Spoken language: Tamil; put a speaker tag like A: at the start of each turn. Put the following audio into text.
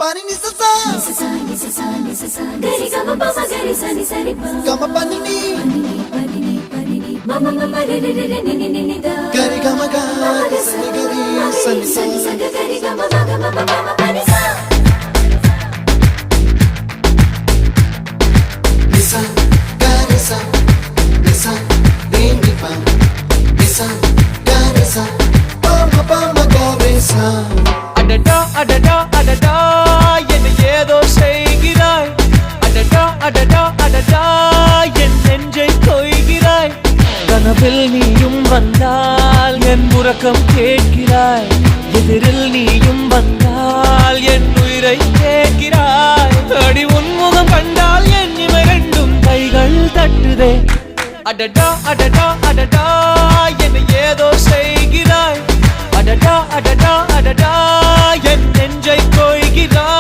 A: Pani ni sa sa gari gama pa ma gari sa ni sa ri pa gama pani ni mama mama re re re ni ni ni da gari gama ga sa ni gari sa ni sa gari gama mama mama pani sa nisa gari sa nisa ni ni pa nisa gari sa pa ma gari sa
B: adada adada adada என்ன ஏதோ செய்கிறாய் அடடா அடடா அடடா என் நெஞ்சை கொய்கிறாய் கனவில் நீயும் வந்தால் என் உறக்கம் கேட்கிறாய் எதிரில் நீயும் வந்தால் என் உயிரை கேட்கிறாய் அடி உன்முகம் கண்டால் என் இமை ரெண்டும் கைகள் தட்டுதே அடடா அடடா அடடா என்ன